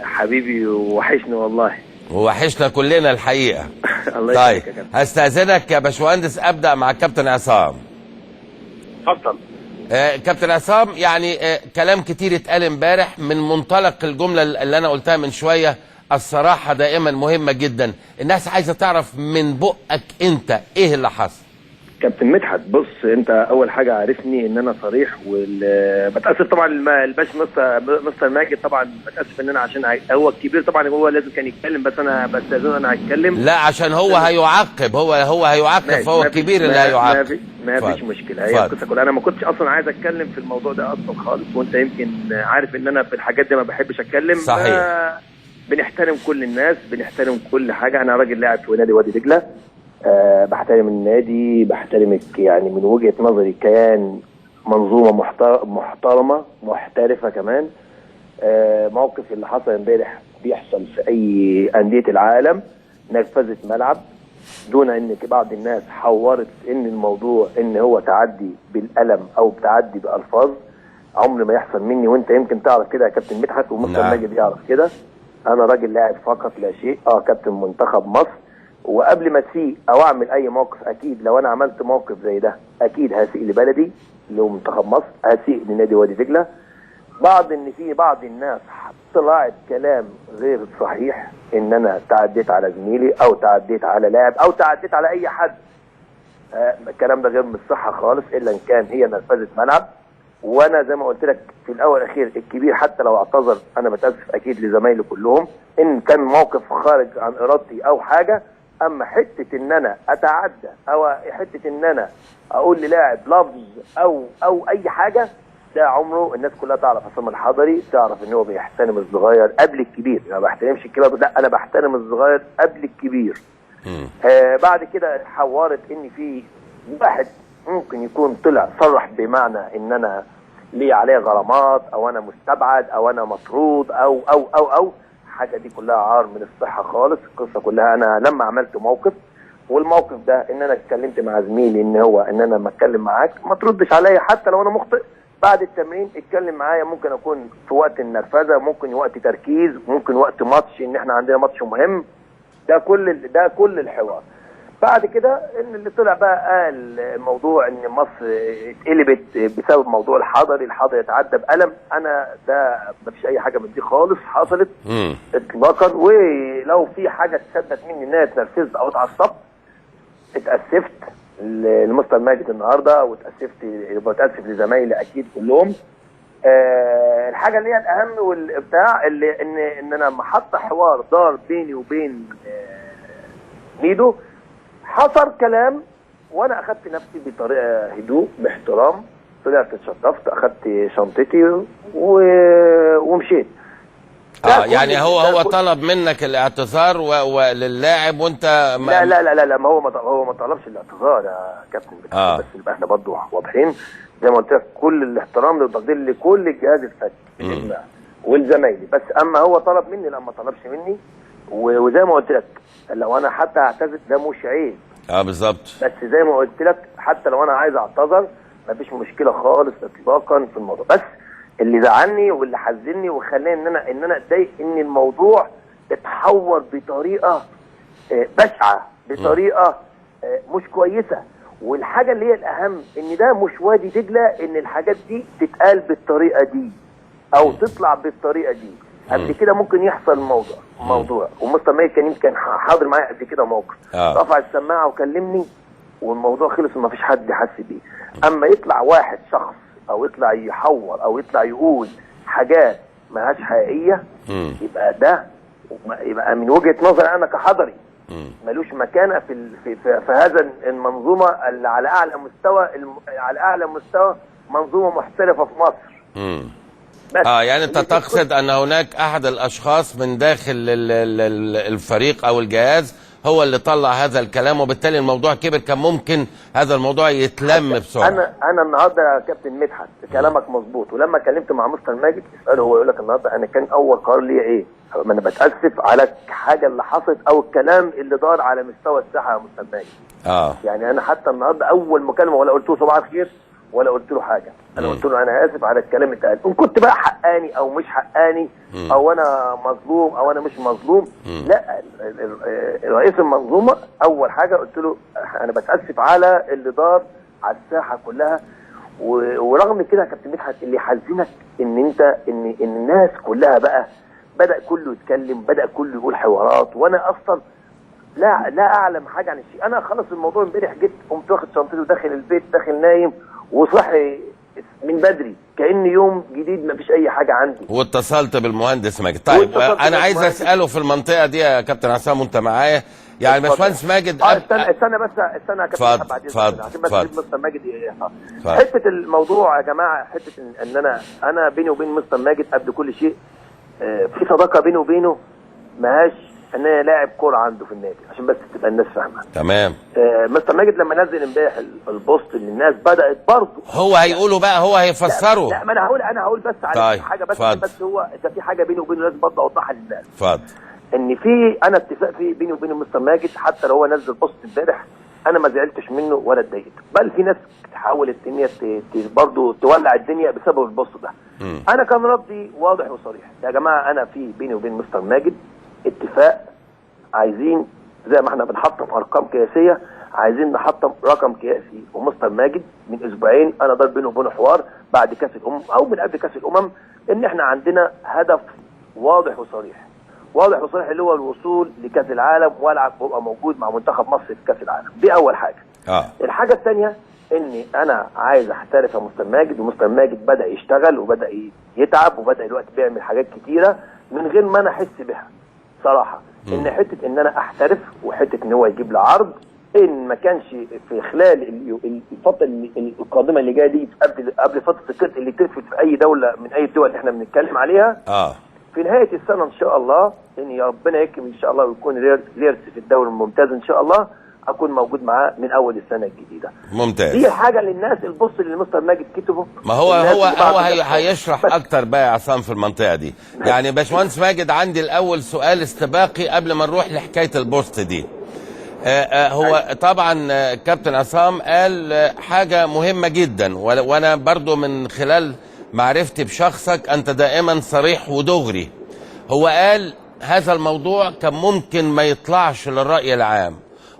حبيبي وحشني والله. وحشنا كلنا الحقيقة. الله طيب يخليك يا كابتن. هستأذنك يا باشمهندس أبدأ مع الكابتن عصام. اتفضل. كابتن عصام، يعني كلام كتير اتقال امبارح من منطلق الجملة اللي أنا قلتها من شوية. الصراحة دائما مهمة جدا. الناس عايزة تعرف من بقك أنت إيه اللي حصل. كابتن مدحت، بص انت اول حاجه عارفني ان انا صريح، بتاسف طبعا الباش مستر ماجد، طبعا بتاسف ان انا عشان هو الكبير طبعا، هو لازم كان يتكلم، بس انا بستاذن انا هتكلم. لا عشان هو هيعقب، هو هيعقب، فهو الكبير اللي هيعقب. ما فيش مشكله، هي القصه كلها. انا ما كنتش اصلا عايز اتكلم في الموضوع ده اصلا خالص، وانت يمكن عارف ان انا في الحاجات دي ما بحبش اتكلم. صحيح. بنحترم كل الناس، بنحترم كل حاجه. انا راجل لاعب في نادي وادي دجله، بحترم النادي، بحترمك، يعني من وجهة نظري كيان منظومة محترمة محترفة كمان. موقف اللي حصل امبارح بيحصل في اي أندية العالم، نرفزة ملعب دون ان بعض الناس حورت ان الموضوع ان هو تعدي بالقلم او تعدي بألفاظ. عمر ما يحصل مني، وانت يمكن تعرف كده يا كابتن مدحت، ومستر ماجد يعرف كده. انا راجل لاعب فقط لا شيء، كابتن منتخب مصر، وقبل ما تسيء او اعمل اي موقف، اكيد لو انا عملت موقف زي ده اكيد هسيء لبلدي لمنتخب مصر، هسيء لنادي وادي دجله. في بعض الناس طلعت كلام غير صحيح، ان انا تعديت على زميلي او تعديت على لاعب او تعديت على اي حد. الكلام ده غير من الصحه خالص، الا ان كان هي نرفزه ملعب. وانا زي ما قلت لك في الاول والاخير، الكبير حتى لو اعتذر انا بتاسف اكيد لزمايلي كلهم ان كان موقف خارج عن ارادتي او حاجه. اما حته ان انا اتعدى او حته ان انا اقول للاعب لفظ او اي حاجه، ده عمره الناس كلها تعرف. عصام الحضري تعرف ان هو بيحترم الصغير قبل الكبير، انا ما بحترمش الكبير، لا انا بحترم الصغير قبل الكبير. بعد كده حورت ان في واحد ممكن يكون طلع صرح بمعنى ان انا ليه عليه غرامات او انا مستبعد او انا مطرود او حاجه. دي كلها عار من الصحه خالص. القصه كلها انا لما عملت موقف، والموقف ده ان انا اتكلمت مع زميلي ان انا لما اتكلم معاك ما تردش عليا حتى لو انا مخطئ. بعد التمرين اتكلم معايا، ممكن اكون في وقت النرفزه، ممكن وقت تركيز، ممكن وقت ماتش، ان احنا عندنا ماتش مهم. ده كل الحوار. بعد كده ان اللي طلع بقى قال موضوع ان مصر اتقلبت بسبب موضوع الحضري اتعدى بقلم. انا ده ما فيش اي حاجه من دي خالص حصلت اطلاقا. ولو في حاجه تصدق مني ان انا اتنرفزت او اتعصبت، اتاسفت لمستر ماجد النهارده، واتاسف لزمايلي اكيد كلهم. الحاجه اللي هي الاهم والبتاع اللي ان انا لما حط حوار دار بيني وبين ميدو، حصل كلام وانا اخدت نفسي بطريقه هدوء باحترام، طلعت اتشطفت، اخدت شنطتي ومشيت. يعني هو طلب منك الاعتذار وللاعب وانت لا لا لا لا ما هو ما طلبش الاعتذار يا كابتن. بس يبقى احنا برضه واضحين، زي ما قلت لك كل الاحترام والتقدير لكل الجهاز الفني بالاجماع والزمايلي. بس اما هو طلب مني، لا ما طلبش مني. وزي ما قلت لك لو انا حتى اعتذر ده مش عيب. بالظبط. بس زي ما قلت لك حتى لو انا عايز اعتذر مفيش مشكله خالص اطلاقا في الموضوع. بس اللي زعلني واللي حزني وخلاني ان انا اتضايق ان الموضوع اتحور بطريقه بشعه، بطريقه مش كويسه. والحاجه اللي هي الاهم ان ده مش وادي دجله ان الحاجات دي تتقال بالطريقه دي او تطلع بالطريقه دي. قبل كده ممكن يحصل موضوع ومستر ماجد كان حاضر معايا قبل كده موقف، رفع السماعه وكلمني والموضوع خلص وما فيش حد حس بيه. اما يطلع واحد شخص او يطلع يحور او يطلع يقول حاجات مالهاش حقيقيه، يبقى من وجهه نظري انا كحضري ملوش مكانه في هذا المنظومه اللي على اعلى مستوى منظومه محترفه في مصر. يعني انت تقصد ان هناك احد الاشخاص من داخل الفريق او الجهاز هو اللي طلع هذا الكلام، وبالتالي الموضوع كبر. كان ممكن هذا الموضوع يتلم بسرعه. انا النهارده يا كابتن مدحت كلامك مظبوط، ولما كلمت مع مستر ماجد اساله هو يقول لك النهارده انا كان اول قرار ليا ايه؟ ما انا بتاسف على الحاجه اللي حصلت او الكلام اللي دار على مستوى الساحه يا مستر ماجد. يعني انا حتى النهارده اول مكالمه ولا قلت له صباح الخير ولا قلت له حاجه. انا قلت له انا اسف على الكلام اللي اتقال، ان كنت بقى حقاني او مش حقاني او انا مظلوم او انا مش مظلوم. لا، رئيس المنظومه اول حاجه قلت له انا بتاسف على اللي دار على الساحه كلها، ورغم كده يا كابتن مدحت اللي حزنك ان انت ان الناس كلها بقى بدا كله يتكلم، بدا كله يقول حوارات، وانا اصلا لا اعلم حاجه عن الشيء. انا خلص الموضوع امبارح، جيت قمت واخد شنطتي وداخل البيت، داخل نايم وصحي من بدري كأن يوم جديد ما فيش اي حاجه عندي. واتصلت بالمهندس ماجد. طيب انا عايز اساله في المنطقه دي يا كابتن عصام وانت معايا، يعني باشمهندس ماجد استنى يا كابتن، اتفضل عشان بس مستر ماجد حته الموضوع يا جماعه، حته ان انا بيني وبين مستر ماجد قبل كل شيء في صداقه بيني وبينه، ماهاش ان انا لاعب كوره عنده في النادي، عشان بس تبقى الناس فاهمه. تمام. مستر ماجد لما نزل امبارح البوست اللي الناس بدات برضه هو هيقولوا بقى، هو هيفسروا. لا ما انا هقول بس على طيب. حاجه بس فضل. بس هو ده في حاجه بيني وبينه لازم برضه اوضحها للناس. اتفضل. ان في انا اتفاق في بيني وبين مستر ماجد، حتى لو هو نزل بوست امبارح انا ما زعلتش منه ولا اتضايقت، بل في ناس حاولت ان هي برضه تولع الدنيا بسبب البوست ده. انا كان ردي واضح وصريح، يا جماعه انا في بيني وبين مستر ماجد اتفاق، عايزين زي ما احنا بنحطم ارقام قياسيه عايزين نحطم رقم قياسي. ومستر ماجد من اسبوعين انا دار بينه وبينه حوار بعد كاس الامم او من قبل كاس الامم، ان احنا عندنا هدف واضح وصريح اللي هو الوصول لكاس العالم والعب وابقى موجود مع منتخب مصر في كاس العالم. دي اول حاجه. الحاجه الثانيه اني انا عايز احترف يا مستر ماجد، ومستر ماجد بدا يشتغل وبدا يتعب وبدا دلوقتي بيعمل حاجات كتيره من غير ما انا احس بها صراحه. ان حته ان انا احترف وحته ان هو يجيب لي عرض، ان ما كانش في خلال الفتره القادمه اللي جايه دي قبل فتره الكاس اللي تلفت في اي دوله من اي الدول اللي احنا بنتكلم عليها. في نهايه السنه ان شاء الله، ان يا ربنا يكرم ان شاء الله ويكون ليرس في الدوري الممتاز ان شاء الله، اكون موجود معاه من اول السنه الجديده. ممتاز. دي حاجه للناس البص اللي مستر ماجد كتبه. ما هو هيشرح اكتر بقى يا عصام في المنطقه دي. يعني باشمهندس ماجد، عندي الاول سؤال استباقي قبل ما نروح لحكايه البوست دي. هو طبعا كابتن عصام قال حاجه مهمه جدا، وانا برضو من خلال معرفتي بشخصك انت دائما صريح ودغري. هو قال هذا الموضوع كان ممكن ما يطلعش للرأي العام،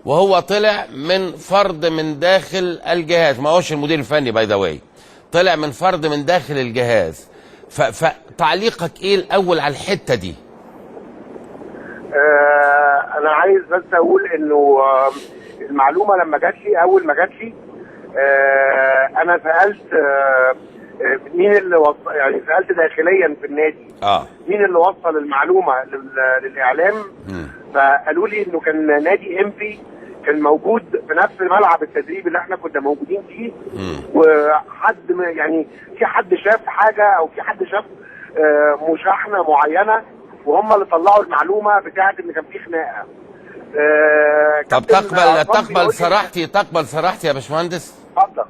وهو طلع من فرد من داخل الجهاز، ما هوش المدير الفني باي ذا واي، طلع من فرد من داخل الجهاز. فتعليقك ايه الاول على الحته دي؟ انا عايز بس اقول انه المعلومه لما جات لي، اول ما جات لي انا سالت مين اللي وصل، يعني سالت داخليا في النادي مين اللي وصل المعلومه للاعلام. فقالوا لي انه كان نادي امبي كان موجود في نفس ملعب التدريب اللي احنا كنا موجودين فيه، وحد يعني في حد شاف حاجه او في حد شاف مشاحنه معينه، وهم اللي طلعوا المعلومه بتاعه ان كان في خناقه. طب تقبل صراحتي يا باشمهندس؟ اتفضل.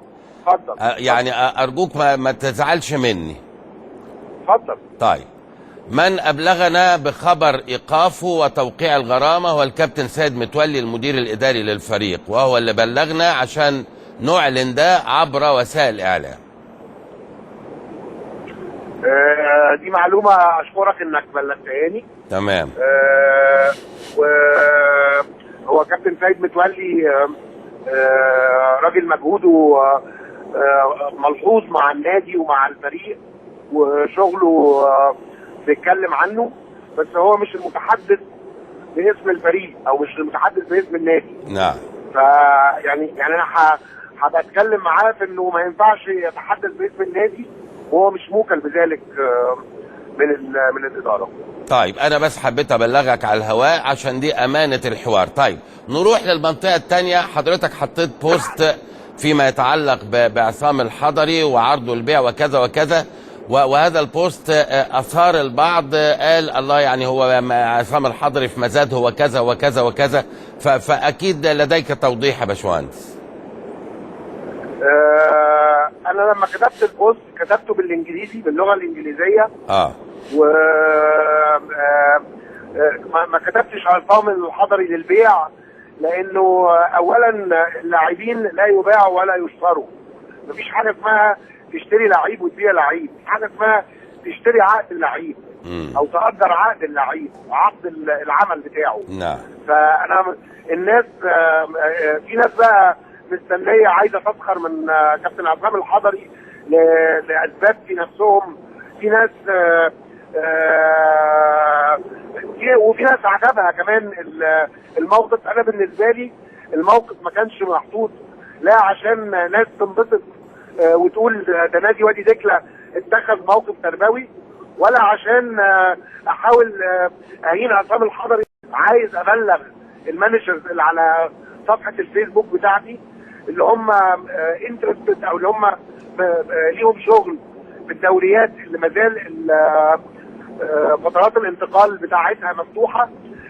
يعني ارجوك ما تزعلش مني. اتفضل. طيب، من ابلغنا بخبر ايقافه وتوقيع الغرامه هو الكابتن سيد متولي المدير الاداري للفريق، وهو اللي بلغنا عشان نعلن ده عبر وسائل الاعلام. دي معلومه اشكرك انك بلغتهاني. تمام. وهو كابتن سيد متولي راجل مجهوده ملحوظ مع النادي ومع الفريق، وشغله بيتكلم عنه، بس هو مش المتحدث باسم الفريق او مش المتحدث باسم النادي. نعم. فيعني انا هبقى اتكلم معاه في انه ما ينفعش يتحدث باسم النادي وهو مش موكل بذلك من الاداره. طيب انا بس حبيت ابلغك على الهواء عشان دي امانه الحوار. طيب نروح للمنطقه الثانيه. حضرتك حطيت بوست فيما يتعلق بعصام الحضري وعرضه البيع وكذا وكذا، وهذا البوست اثار البعض، قال الله يعني هو عصام الحضري في مزاد هو كذا وكذا وكذا، فاكيد لديك توضيح يا باشمهندس. انا لما كتبت البوست كتبته بالانجليزي، باللغه الانجليزيه. و ما كتبتش عصام الحضري للبيع، لانه اولا اللاعبين لا يباعوا ولا يشتروا، مفيش حاجه اسمها تشتري لعيب وتبيع لعيب، مفيش حاجه اسمها تشتري عقد اللعيب او تأجر عقد اللعيب وعقد العمل بتاعه. نعم. فانا الناس في ناس بقى مستنيه عايزه تسخر من كابتن عصام الحضري لاسباب في نفسهم. في ناس وفي ناس عجبها كمان الموقف. انا بالنسبه لي الموقف ما كانش محطوط لا عشان ناس تنبسط وتقول ده نادي وادي دجله اتخذ موقف تربوي، ولا عشان احاول اهين عصام الحضري. عايز ابلغ المانجرز اللي على صفحه الفيسبوك بتاعتي اللي هم انترستد او اللي هم ليهم شغل في الدوريات اللي مازال فترات الانتقال بتاعتها مفتوحه،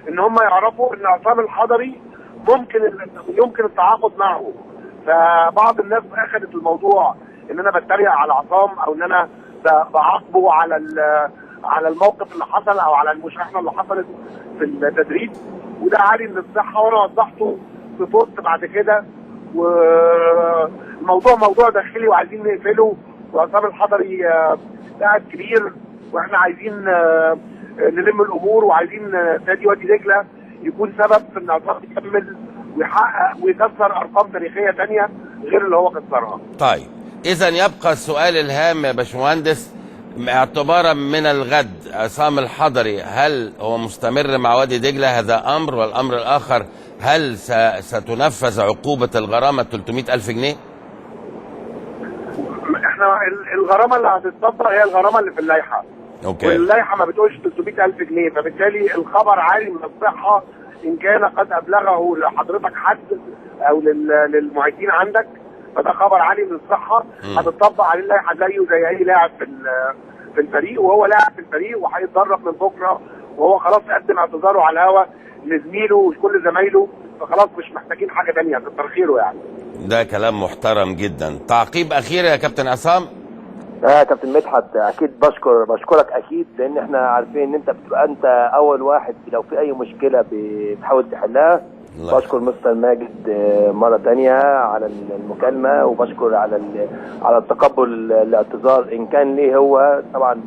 ان هم يعرفوا ان عصام الحضري يمكن التعاقد معه. فبعض الناس اخذت الموضوع ان انا بتريق على عصام او ان انا بعاقبه على الموقف اللي حصل او على المشاحنه اللي حصلت في التدريب، وده عالي من الصحه وانا وضحته في بوست بعد كده. والموضوع موضوع داخلي وعايزين نقفله، وعصام الحضري لاعب كبير واحنا عايزين نلم الامور، وعايزين نادي وادي دجله يكون سبب في ان عصام يكمل ويحقق ويكسر ارقام تاريخيه ثانيه غير اللي هو كسرها. طيب اذا يبقى السؤال الهام يا باشمهندس، اعتبارا من الغد عصام الحضري هل هو مستمر مع وادي دجله؟ هذا امر، والامر الاخر هل ستنفذ عقوبه الغرامه 300,000 جنيه؟ احنا الغرامه اللي هتطبق هي الغرامه اللي في اللائحه. اوكي. واللائحه ما بتقولش 300,000 جنيه، فبالتالي الخبر عالي من الصحه ان كان قد ابلغه لحضرتك حد او للمعدين عندك، فده خبر عالي من الصحه. هتطبق عليه اللائحه زيه زي اي لاعب في الفريق، وهو لاعب في الفريق وهيتدرب من بكره، وهو خلاص قدم اعتذاره على الهوا لزميله وكل زمايله، فخلاص مش محتاجين حاجه ثانيه، كتر خيره يعني. ده كلام محترم جدا. تعقيب اخير يا كابتن عصام؟ يا كابتن مدحت، اكيد بشكرك اكيد، لان احنا عارفين ان انت بتبقى انت اول واحد لو في اي مشكله بتحاول تحلها. بشكر مستر ماجد مره ثانيه على المكالمه، وبشكر على التقبل الاعتذار ان كان ليه هو طبعا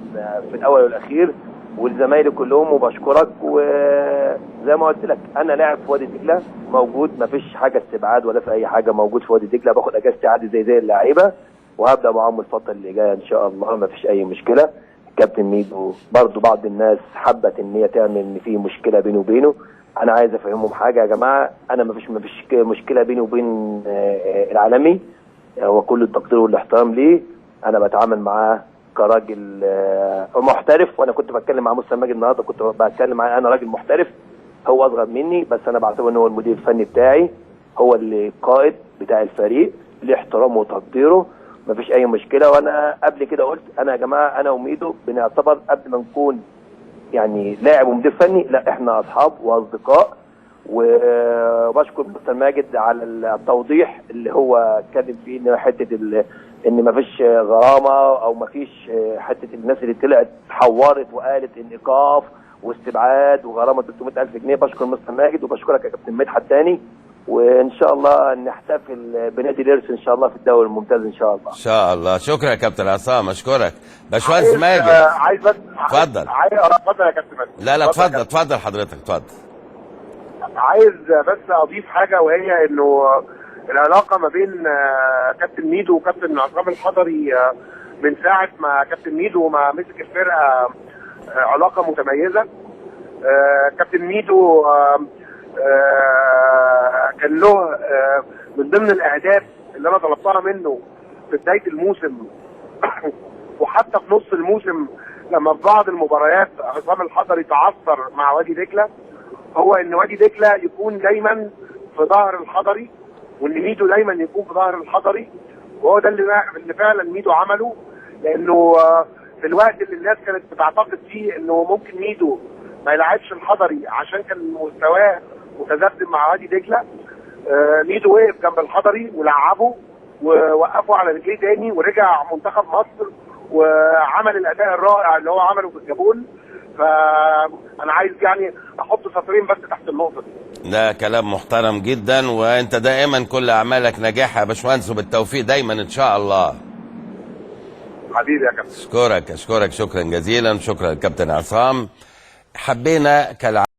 في الاول والاخير، والزمايل كلهم. وبشكرك، وزي ما قلت لك انا لاعب في وادي دجله موجود، ما فيش حاجه استبعاد ولا في اي حاجه، موجود في وادي دجله، باخد اجازتي عادي زي اللعيبه، وهبدا معاهم الفتره اللي جايه ان شاء الله، ما فيش اي مشكله. كابتن ميدو برضو بعض الناس حبت ان هي تعمل ان في مشكله بينه وبينه. انا عايز افهمهم حاجه يا جماعه، انا ما فيش مشكله بيني وبين العالمي، هو كل التقدير والاحترام ليه. انا بتعامل معاه كراجل محترف، وانا كنت بتكلم مع مستر ماجد النهارده، كنت بتكلم معاه انا راجل محترف، هو اصغر مني بس انا بعتبر ان هو المدير الفني بتاعي، هو اللي القائد بتاع الفريق، ليه احترامه وتقديره، مفيش اي مشكله. وانا قبل كده قلت انا يا جماعه انا وميدو بنعتبر قبل ما نكون يعني لاعب ومدير فني، لا احنا اصحاب واصدقاء. وبشكر مستر ماجد على التوضيح اللي هو اتكلم فيه ان حته ان مفيش غرامه او مفيش حته الناس اللي طلعت حورت وقالت ان ايقاف واستبعاد وغرامه 300,000 جنيه. بشكر مستر ماجد وبشكرك يا كابتن مدحت تاني، وان شاء الله نحتفل بنادي الارث ان شاء الله في الدوري الممتاز ان شاء الله. ان شاء الله. شكرا يا كابتن عصام، اشكرك. باشمهندس ماجد عايز بس اتفضل. اتفضل يا كابتن ماجد. لا اتفضل حضرتك اتفضل. عايز بس اضيف حاجه، وهي انه العلاقه ما بين كابتن ميدو وكابتن عصام الحضري من ساعه ما كابتن ميدو ما مسك الفرقه علاقه متميزه. كابتن ميدو كان له من ضمن الاهداف اللي انا طلبتها منه في بدايه الموسم وحتى في نص الموسم لما في بعض المباريات عصام الحضري تعثر مع وادي دجله، هو ان وادي دجله يكون دايما في ظهر الحضري، وان ميدو دايما يكون في ظهر الحضري. وهو ده اللي فعلا ميدو عمله، لانه في الوقت اللي الناس كانت بتعتقد فيه انه ممكن ميدو ما يلعبش الحضري عشان كان مستواه متذبذب مع وادي دجله، ميدو وقف جنب الحضري ولعبه ووقفه على رجليه تاني، ورجع منتخب مصر وعمل الاداء الرائع اللي هو عمله في الجابون. فانا عايز يعني احط سطرين بس تحت النقطه دي. ده كلام محترم جدا، وانت دائما كل اعمالك نجاح يا باشمهندس، وبالتوفيق دايما ان شاء الله. حبيبي يا كابتن. اشكرك شكرا جزيلا. شكرا كابتن عصام. حبينا كالعادة